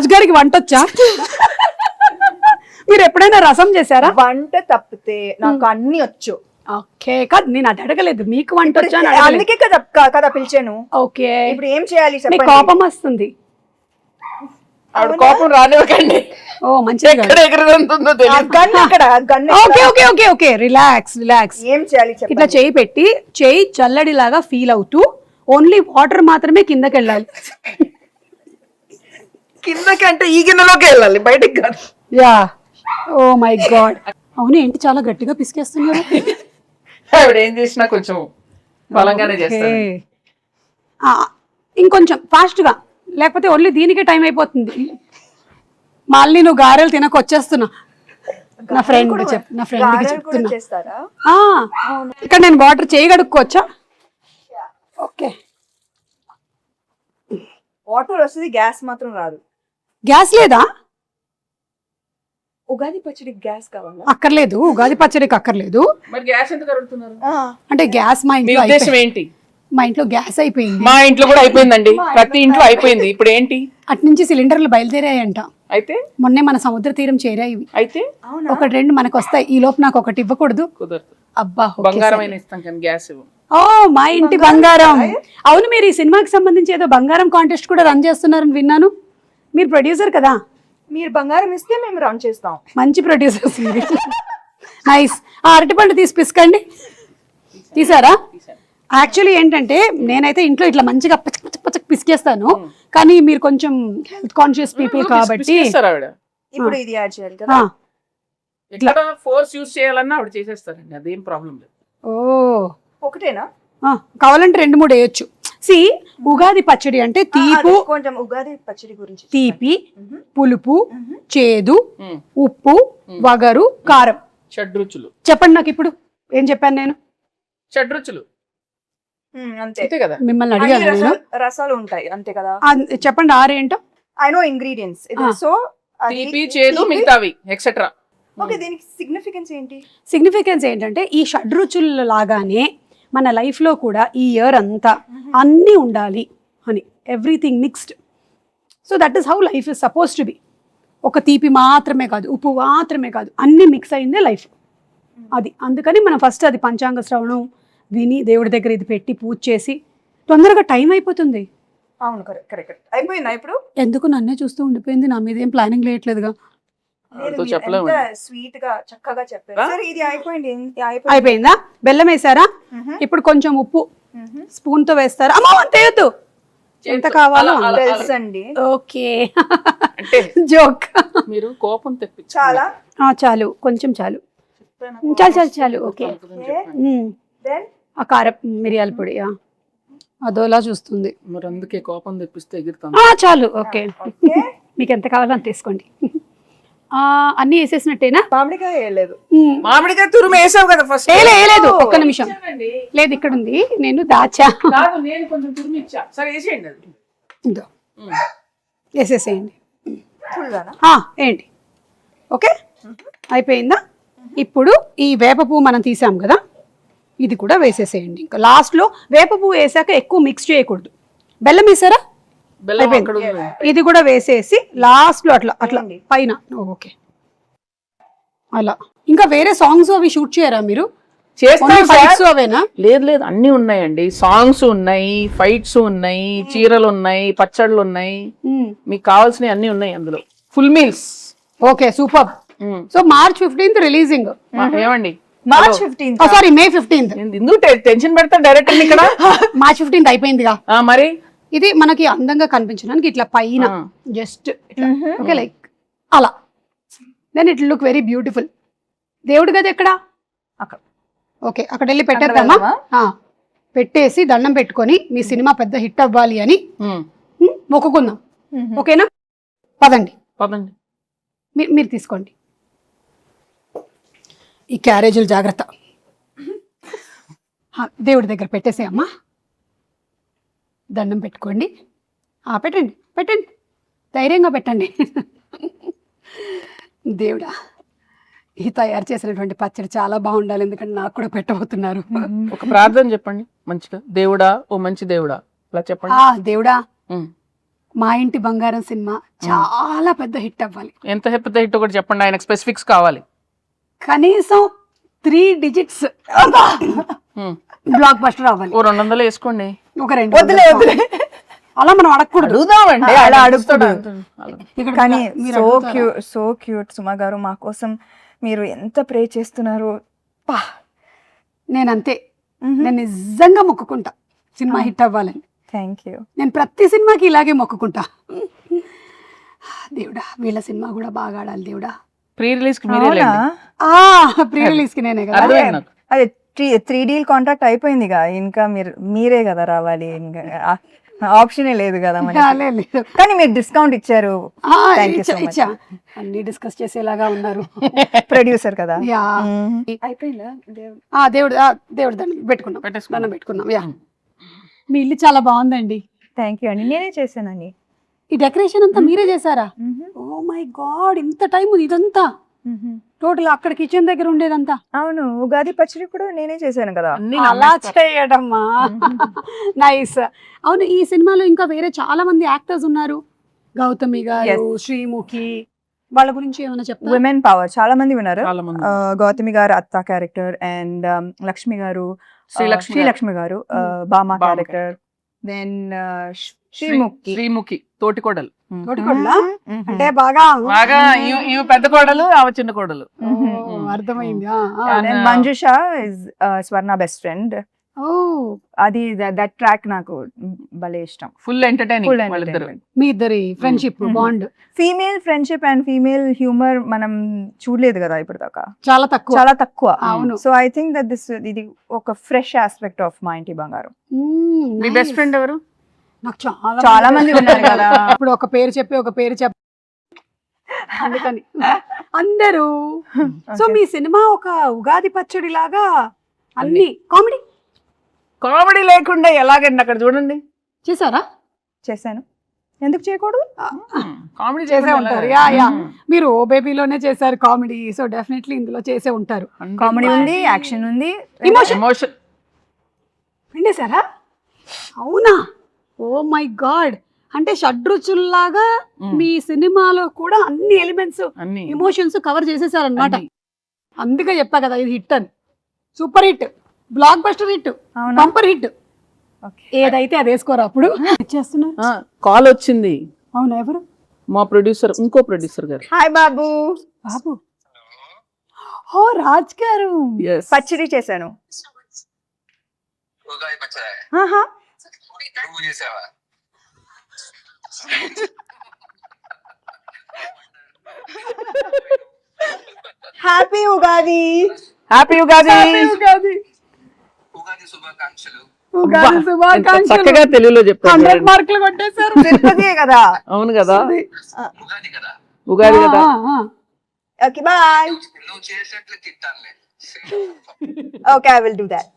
రాజుగారికి వంట వచ్చా? మీరు ఎప్పుడైనా రసం చేశారా? వంట తప్పితే నాకు అన్ని వచ్చు. ఓకే, కాదు నేను అది అడగలేదు, మీకు వంట వచ్చా అని అడగలేదు. అందుకే కదా పిలిచాను. ఓకే, ఇప్పుడు ఏం చేయాలి మీకు చెప్పండి. కోపం వస్తుంది. ఆవిడ కోపం రానివ్వకండి. ఓ మంచిగా ఎక్కడ ఎగురుతుందో తెలియదు. గన్ ఇక్కడ gun okay okay okay okay, relax relax. ఏం చేయాలి ఇట్లా చెప్పండి. చేయి పెట్టి చేయి చల్లడిలాగా ఫీల్ అవుతూ ఓన్లీ వాటర్ మాత్రమే కిందకి వెళ్ళాలి. కిందకి అంటే ఈ గిన్నెలోకి వెళ్ళాలి, బయటికి కాదు. Yeah, oh my God. అవును, ఏంటి చాలా గట్టిగా పిసికేస్తున్నారు? ఆవిడ ఏం చేసినా కొంచెం బలంగానే చేస్తారు. ఓకే. ఇంకొంచెం ఫాస్ట్ గా, లేకపోతే ఓన్లీ దీనికే టైం అయిపోతుంది. మళ్ళీ నువ్వు గారెలు తినక వచ్చేస్తున్నా. నా ఫ్రెండ్ కి చెప్తున్నా. చేస్తారా? ఇక్కడ నేను వాటర్ చేయగడుక్కోవచ్చా? ఓకే, వాటర్ వస్తుంది, గ్యాస్ మాత్రం రాదు. గ్యాస్ లేదా? ఉగాది పచ్చడి గ్యాస్ కావాలా? అక్కర్లేదు, ఉగాది పచ్చడికి అక్కర్లేదు. మరి గ్యాస్ ఎందుకు అడుగుతున్నారు? అంటే గ్యాస్ మా మీ ఇంట్లో ఉద్దేశం ఏంటి? మా ఇంట్లో గ్యాస్ అయిపోయింది. మా ఇంట్లో కూడా అయిపోయిందండి, ప్రతి ఇంట్లో అయిపోయింది. ఇప్పుడు ఏంటి? అటు నుంచి సిలిండర్లు బయలుదేరాయంట. అయితే మొన్నే మన సముద్ర తీరం చేరాయి. అయితే ఒకటి రెండు మనకు వస్తాయి. ఈ లోపు నాకు ఒకటి ఇవ్వకూడదు? కుదరదు. అబ్బా, బంగారం అయినా ఇస్తాం కానీ గ్యాస్ ఇవ్వం. ఓ మా ఇంటి బంగారం. అవును, మీరు ఈ సినిమాకి సంబంధించి ఏదో బంగారం కాంటెస్ట్ కూడా రన్ చేస్తున్నారని విన్నాను. మీరు ప్రొడ్యూసర్ కదా? మీరు బంగారం ఇస్తే మేము రన్ చేస్తాం. మంచి ప్రొడ్యూసర్స్ మీరు. నైస్. ఆ అరటిపండు తీసి పిసకండి. తీసారా? యాక్చువల్లీ ఏంటంటే నేనైతే ఇంట్లో ఇట్లా మంచిగా పచ్చక్ పచ్చక్ పచ్చక్ పిసికేస్తాను, కానీ మీరు కొంచెం హెల్త్ కాన్షియస్ పీపుల్ కాబట్టి ఆవిడ ఇప్పుడు ఇది యాడ్ చేయాలి కదా. ఎట్లా ఫోర్స్ యూజ్ చేయాలన్నా ఆవిడ చేసేస్తారండి, అదేం ప్రాబ్లం లేదు. ఓ ఒకటేనా? కావాలంటే 2-3 వేయొచ్చు. సి ఉగాది పచ్చడి అంటే తీపు, కొంచెం ఉగాది పచ్చడి గురించి. తీపి, పులుపు, చేదు, ఉప్పు, వగరు, కారం. షడ్రుచులు. చెప్పండి నాకు ఇప్పుడు ఏం చెప్పాను నేను? షడ్రుచులు అంతే అంతే కదా. మిమ్మల్ని అడిగాను నేను. రసాలు ఉంటాయి అంతే కదా. చెప్పండి ఆరేంటో. I know ingredients. సో తీపి, చేదు, మిగతావి ఎక్సెట్రా. ఓకే, దీనికి సిగ్నిఫికెన్స్ ఏంటి? సిగ్నిఫికెన్స్ ఏంటంటే ఈ షడ్రుచుల లాగానే మన లైఫ్లో కూడా ఈ ఇయర్ అంతా అన్నీ ఉండాలి అని, everything mixed. So that is how life is suppose to be. ఒక తీపి మాత్రమే కాదు, ఉప్పు మాత్రమే కాదు, అన్నీ మిక్స్ అయిందే లైఫ్. అది అందుకని మనం ఫస్ట్ అది పంచాంగ శ్రవణం విని దేవుడి దగ్గర ఇది పెట్టి పూజ చేసి తొందరగా టైం అయిపోతుంది. అవును, కరెక్ట్. అయిపోయిందా ఇప్పుడు? ఎందుకు నన్నే చూస్తూ ఉండిపోయింది, నా మీద ఏం ప్లానింగ్ లేయట్లేదుగా. స్వీట్ గా చక్కగా చెప్పారు. సరే, ఇది అయిపోయింది. అయిపోయిందా? బెల్లం వేసారా? ఇప్పుడు కొంచెం ఉప్పు స్పూన్ తో వేస్తారా? అమ్మో అంతేయద్దు, ఎంత కావాలో తెలుసండి. Okay, joke. మీరు కోపం తెప్పి చాలా చాలు, కొంచెం చాలు, చాలు చాలు చాలు. ఓకే, ఆ కారం మిరియాల పొడి అదోలా చూస్తుంది. మరి అందుకే కోపం తెప్పిస్తే ఎగురుతాం. చాలు, ఓకే. మీకు ఎంత కావాలో అంత తీసుకోండి. అన్ని వేసేసినట్టేనా? మామిడికాయ వేయలేదు. మామిడికాయ తురుము వేసావు కదా ఫస్ట్. వేయలేదు, ఒక్క నిమిషం. లేదు, ఇక్కడ ఉంది, నేను దాచా. నేను కొంచెం తురుము ఇచ్చా. సరే వేసేయండి అది. ఇదో వేసేసేయండి. ఫుల్గానా? ఏంటి? ఓకే, అయిపోయిందా? ఇప్పుడు ఈ వేప పువ్వు మనం తీసాం కదా, ఇది కూడా వేసేసేయండి. ఇంకా లాస్ట్లో వేప పువ్వు వేసాక ఎక్కువ మిక్స్ చేయకూడదు. బెల్లం వేసారా? ఇది కూడా వేసేసి లాస్ట్ లో అట్లా అట్లా పైన. ఓకే, అలా. ఇంకా వేరే సాంగ్స్ అవి షూట్ చేయరా మీరు? ఫైట్స్ అవేనా? లేదు లేదు, అన్ని ఉన్నాయండి. సాంగ్స్ ఉన్నాయి, ఫైట్స్ ఉన్నాయి, చీరలు ఉన్నాయి, పచ్చళ్ళు ఉన్నాయి, మీకు కావాల్సినవి అన్ని ఉన్నాయి అందులో. Full meals. Okay, super. So March 15th releasing. ఏమండి? March 15th. Sorry, May 15th. ఎందుకు టెన్షన్ పెడతా డైరెక్టర్ ఇక్కడ? March 15th అయిపోయిందిగా. మరి ఇది మనకి అందంగా కనిపించడానికి ఇట్లా పైన జస్ట్ ఓకే, లైక్ అలా. Then it look very beautiful. దేవుడి గది ఎక్కడ? అక్కడ. ఓకే, అక్కడ వెళ్ళి పెట్టేద్దామా? పెట్టేసి దండం పెట్టుకొని మీ సినిమా పెద్ద హిట్ అవ్వాలి అని మొక్కుకుందాం. ఓకేనా? పదండి పదండి. మీరు తీసుకోండి. ఈ క్యారేజీలు జాగ్రత్త. దేవుడి దగ్గర పెట్టేసే అమ్మా, దండం పెట్టుకోండి. పెట్టండి పెట్టండి, ధైర్యంగా పెట్టండి. దేవుడా, ఈ తయారు చేసినటువంటి పచ్చడి చాలా బాగుండాలి, ఎందుకంటే నాకు కూడా పెట్టబోతున్నారు. ఒక ప్రార్థన చెప్పండి మంచిగా. దేవుడా, ఓ మంచి దేవుడా, అలా చెప్పండి. దేవుడా, మా ఇంటి బంగారం సినిమా చాలా పెద్ద హిట్ అవ్వాలి. ఎంత పెద్ద హిట్ ఒకటి చెప్పండి, ఆయనకు స్పెసిఫిక్స్ కావాలి. కనీసం 3 digits బ్లాక్ బస్టర్ అవ్వాలి. ఓ 200 వేసుకోండి. ఒక 2 వద్దులే వద్దులే, అలా మనం అడగకూడదు. అడుగుదామండి, అలా అడుగుతాడు. ఇక్కడ కానీ మీరు సో అడుగుతారా? క్యూట్, సో క్యూట్ సుమా గారు. మా కోసం మీరు ఎంత ప్రే చేస్తున్నారు. పా నేనంతే, నేను నిజంగా మొక్కుకుంటా సినిమా హిట్ అవ్వాలని. Thank you. నేను ప్రతి సినిమాకి ఇలాగే మొక్కుకుంటా. దేవుడా వీళ్ళ సినిమా కూడా బాగా ఆడాలి దేవుడా. ప్రీ రిలీజ్ కి మీరే లేండి. ప్రీ రిలీజ్ కి నేనే కదా. అర్థమైంది నాకు. అదే 3D కాంట్రాక్ట్ అయిపోయిందిగా, ఇంకా మీరే కదా రావాలి, ఇంకా ఆప్షనే లేదు కదా మనకి. లేదు. కానీ మీరు డిస్కౌంట్ ఇచ్చారు. Thank you so much. ఇచ్చా. అన్ని డిస్కస్ చేసేలాగా ఉన్నారు. ప్రొడ్యూసర్ కదా. యా అయిపోయిందా? దేవుడు దేవుడు దండం పెట్టుకున్నాం, పెట్టేసుకున్నాం. దండం పెట్టుకున్నాం. యా మీ ఇల్లు చాలా బాగుందండి. థ్యాంక్ యూ అండి, నేనే చేశానండి. ఈ డెకరేషన్ అంతా మీరే చేశారా? ఓ మై గాడ్, ఇంత టైం ఉంది ఇదంతా టోటల్ అక్కడ కిచెన్ దగ్గర ఉండేదంతా. అవును, ఉగాది పచ్చడి కూడా నేనే చేశాను కదా. అన్ని అలా చేయడమ్మా. నైస్. అవును, ఈ సినిమాలో ఇంకా వేరే చాలా మంది యాక్టర్స్ ఉన్నారు. గౌతమి గారు, శ్రీముఖి, వాళ్ళ గురించి ఏమైనా చెప్తారా? విమెన్ పవర్ చాలా మంది ఉన్నారు. చాలా మంది. గౌతమి గారు అత్త క్యారెక్టర్, అండ్ లక్ష్మి గారు, శ్రీలక్ష్మి శ్రీలక్ష్మి గారు బామా బామ క్యారెక్టర్, దెన్ శ్రీముఖి. శ్రీముఖి తోటికోడలు. తోటికోడలా? అంటే బాగా బాగా ఈమె పెద్ద కోడలు, ఆమె చిన్న కోడలు. ఓ, అర్థమైంది. Then Manjusha is Swarna best friend. ఓ, అది దట్ ట్రాక్ నాకు భలే ఇష్టం. ఫుల్ ఎంటర్టైనింగ్ Full వాళ్ళిద్దరు. entertainment. మీ ఇద్దరి friendship bond female friendship and female humour మనం చూడలేదు కదా ఇప్పుడు దాకా, చాలా తక్కువ. చాలా తక్కువ. అవును. సో ఐ థింక్ దట్ ఇది ఒక ఫ్రెష్ ఆస్పెక్ట్ ఆఫ్ మా ఇంటి బంగారం. మీ బెస్ట్ ఫ్రెండ్ ఎవరు? నాకు చాలా మంది ఉన్నారు కదా. ఇప్పుడు ఒక పేరు చెప్పి ఒక పేరు చెప్ప అందుకని అందరూ. సో మీ సినిమా ఒక ఉగాది పచ్చడి లాగా అన్ని కామెడీ కామెడీ లేకుండా ఎలాగండి అక్కడ చూడండి. చేశారా? చేశాను, ఎందుకు చేయకూడదు? కామెడీ చేసే ఉంటారు. యా యా మీరు ఓ బేబీలోనే చేశారు కామెడీ, సో డెఫినెట్లీ ఇందులో చేసే ఉంటారు. కామెడీ ఉంది, యాక్షన్ ఉంది, ఎమోషన్. పిండేశారా? అవునా? ఓ మై గాడ్, అంటే షడ్రుచుల్లాగా మీ సినిమాలో కూడా అన్ని ఎలిమెంట్స్, అన్ని ఎమోషన్స్ కవర్ చేసేసారనమాట. అందుకే చెప్పా కదా ఇది హిట్ అని. Super hit, block buster hit, bumper hit. ఏదైతే అది వేసుకోరా అప్పుడు చేస్తున్నారు. కాల్ వచ్చింది. అవునా? ఎవరు? మా ప్రొడ్యూసర్, ఇంకో ప్రొడ్యూసర్ గారు. హాయ్ బాబు. బాబు, ఓ రాజ్ గారు. పచ్చడి చేశాను. ఆహా. హ్యాపీ ఉగాది. హ్యాపీ ఉగాది. ఉగాది శుభాకాంక్షలు. చక్కగా తెలుగులో చెప్పారు. 100 మార్కులు కొట్టేశారు. తిరుపతియే కదా. అవును కదా, ఉగాది కదా. Okay bye. Okay, I will do that.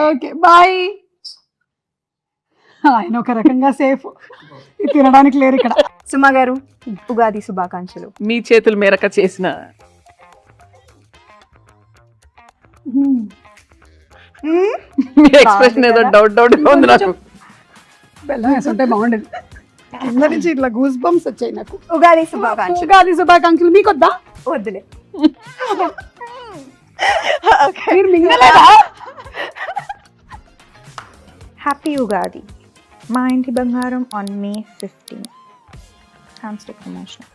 Okay bye. ఆయన ఒక రకంగా సేఫ్, తినడానికి లేరు ఇక్కడ. సుమా గారు, ఉగాది శుభాకాంక్షలు. మీ చేతుల మేరక చేసిన మీ ఎక్స్ప్రెషన్ ఏదో డౌట్ ఉంది నాకు. బెల్లం వేసుంటే బాగుండేది. కింద నుంచి ఇట్లా గూస్ బంప్స్ వచ్చాయి నాకు. ఉగాది శుభాకాంక్షలు. ఉగాది శుభాకాంక్షలు. మీకొద్దా? వద్దులే. మీరు మింగలేదా? హ్యాపీ ఉగాది. మా ఇంటి బంగారం on May 15. Hamster promotion.